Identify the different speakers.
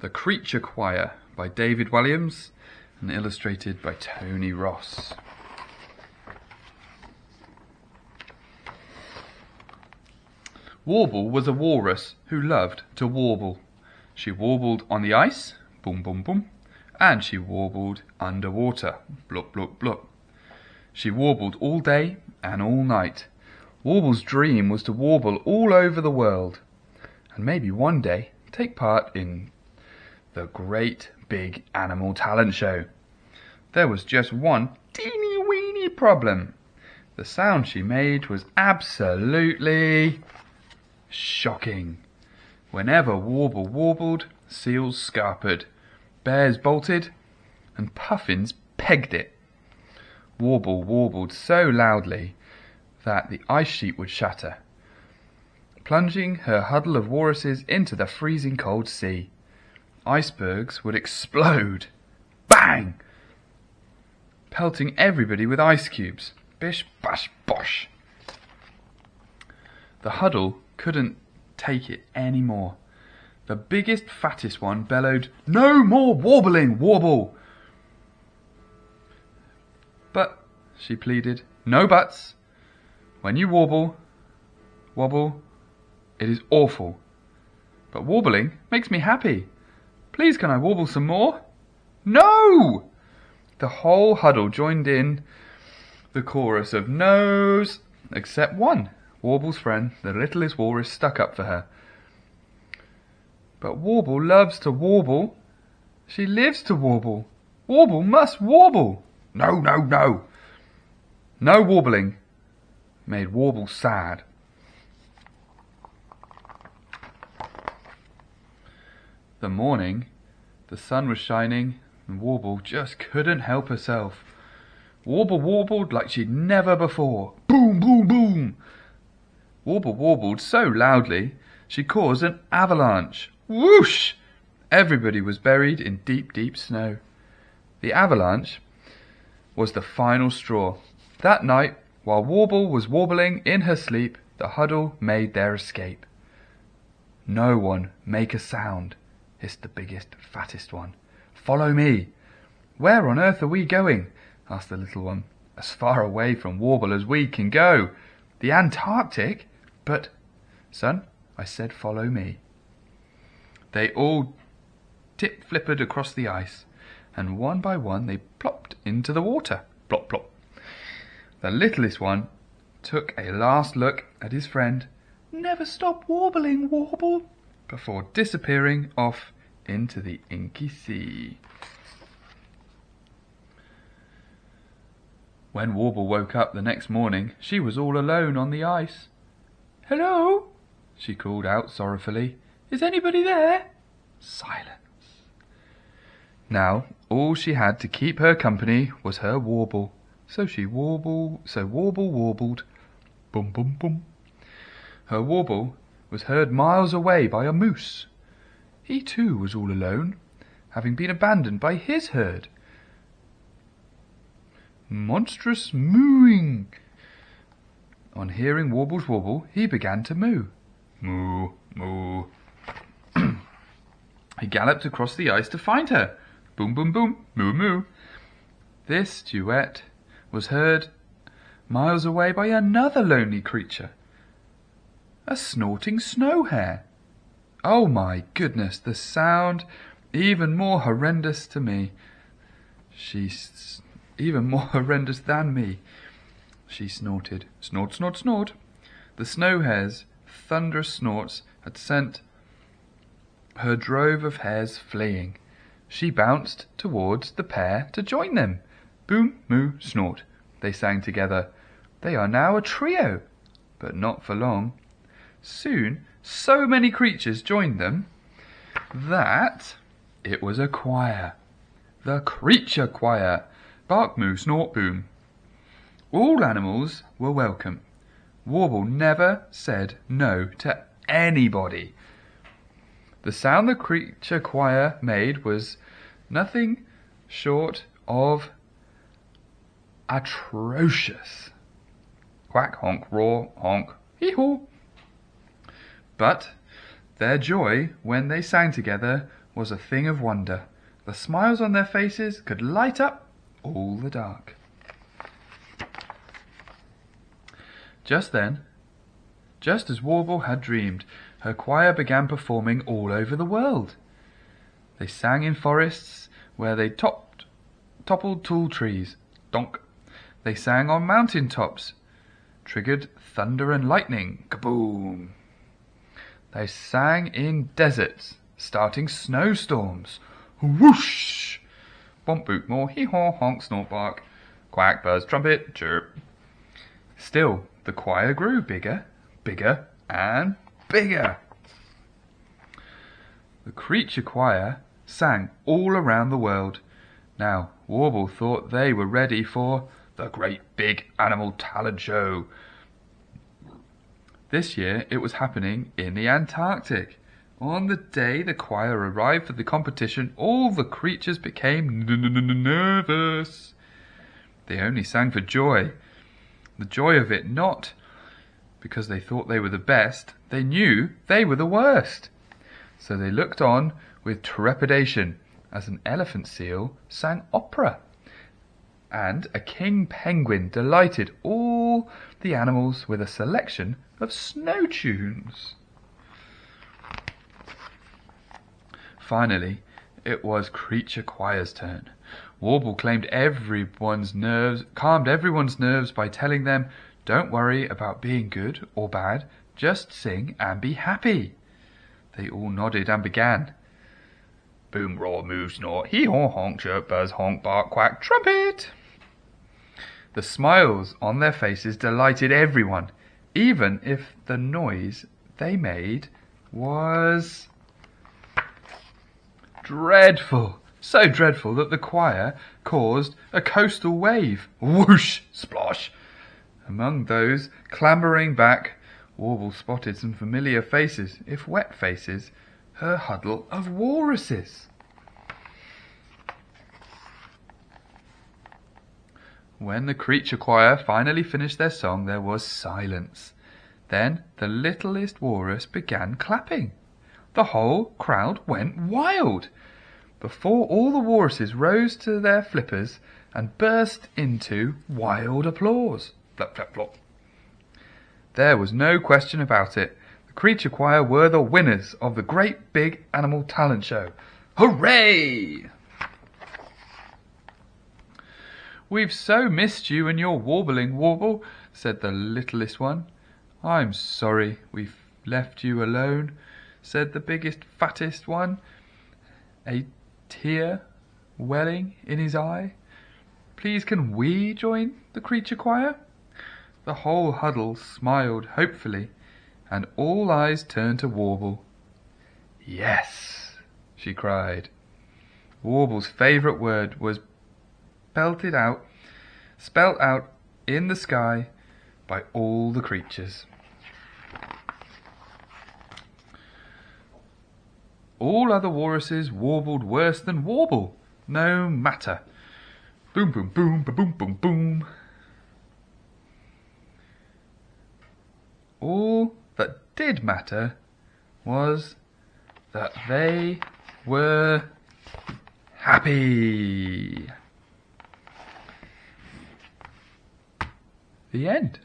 Speaker 1: The Creature Choir by David Walliams and illustrated by Tony Ross. Warble was a walrus who loved to warble. She warbled on the ice, boom boom boom, and she warbled underwater, blup blup blup. She warbled all day and all night. Warble's dream was to warble all over the world, and maybe one day take part in the great big animal talent show. There was just one teeny weeny problem. The sound she made was absolutely shocking. Whenever Warble warbled, seals scarpered, bears bolted, and puffins pegged it. Warble warbled so loudly that the ice sheet would shatter, plunging her huddle of walruses into the freezing cold sea. Icebergs would explode. Bang! Pelting everybody with ice cubes. Bish, bash, bosh. The huddle couldn't take it any more. The biggest, fattest one bellowed, "No more warbling, Warble!" "But," she pleaded, "no buts. When you warble, it is awful. But warbling makes me happy. Please can I warble some more?" "No!" The whole huddle joined in the chorus of no's, except one. Warble's friend, the littlest walrus, stuck up for her. "But Warble loves to warble. She lives to warble. Warble must warble." "No, no, no." No warbling made Warble sad. The morning, the sun was shining, and Warble just couldn't help herself. Warble warbled like she'd never before. Boom, boom, boom. Warble warbled so loudly she caused an avalanche. Whoosh! Everybody was buried in deep, deep snow. The avalanche was the final straw. That night, while Warble was warbling in her sleep, the huddle made their escape. "No one make a sound," hissed the biggest, fattest one. "Follow me." "Where on earth are we going?" asked the little one. "As far away from Warble as we can go." "The Antarctic?" "But, son, I said follow me." They all tip-flippered across the ice, and one by one they plopped into the water. Plop, plop. The littlest one took a last look at his friend. "Never stop warbling, Warble," before disappearing off into the inky sea. When Warble woke up the next morning, she was all alone on the ice. "Hello," she called out sorrowfully. "Is anybody there?" Silence. Now all she had to keep her company was her Warble. So Warble warbled. Boom, boom, boom. Her warble was heard miles away by a moose. He too was all alone, having been abandoned by his herd. Monstrous mooing! On hearing Warble's warble, he began to moo. Moo, moo. He galloped across the ice to find her. Boom, boom, boom, moo, moo. This duet was heard miles away by another lonely creature, a snorting snow hare. Oh my goodness, the sound even more horrendous to me. Even more horrendous than me. She snorted. Snort, snort, snort. The snow hare's thunderous snorts had sent her drove of hares fleeing. She bounced towards the pair to join them. Boom, moo, snort. They sang together. They are now a trio, but not for long. Soon so many creatures joined them that it was a choir. The Creature Choir. Bark, moo, snort, boom. All animals were welcome. Warble never said no to anybody. The sound the Creature Choir made was nothing short of atrocious. Quack, honk, roar, honk, hee-haw. But their joy when they sang together was a thing of wonder. The smiles on their faces could light up all the dark. Just then, just as Warble had dreamed, her choir began performing all over the world. They sang in forests where they toppled tall trees, donk. They sang on mountain tops, triggered thunder and lightning, kaboom. They sang in deserts, starting snowstorms, whoosh. Bomp boot more, hee haw honk snort bark, quack buzz trumpet chirp. Still, the choir grew bigger, bigger, and bigger. The creature choir sang all around the world. Now, Warble thought they were ready for the great big animal talent show. This year it was happening in the Antarctic. On the day the choir arrived for the competition, all the creatures became nervous. They only sang for joy. The joy of it, not because they thought they were the best. They knew they were the worst. So they looked on with trepidation as an elephant seal sang opera, and a king penguin delighted all the animals with a selection of snow tunes. Finally, it was Creature Choir's turn. Warble calmed everyone's nerves by telling them, "Don't worry about being good or bad, just sing and be happy." They all nodded and began. Boom, roar, move, snort, hee haw honk, chirp, buzz, honk, bark, quack, trumpet. The smiles on their faces delighted everyone, even if the noise they made was dreadful. So dreadful that the choir caused a coastal wave. Whoosh, splosh. Among those clambering back, Warble spotted some familiar faces, if wet faces, her huddle of walruses. When the creature choir finally finished their song, there was silence. Then the littlest walrus began clapping. The whole crowd went wild. Before all the walruses rose to their flippers and burst into wild applause. Flap, flap, flop. There was no question about it. The creature choir were the winners of the great big animal talent show. Hooray! "We've so missed you and your warbling, Warble," said the littlest one. "I'm sorry we've left you alone," said the biggest, fattest one, a tear welling in his eye. "Please can we join the creature choir?" The whole huddle smiled hopefully, and all eyes turned to Warble. "Yes," she cried. Warble's favourite word was spelt out in the sky by all the creatures. All other walruses warbled worse than Warble. No matter. Boom, boom, boom, ba boom, boom, boom. All that did matter was that they were happy. The end.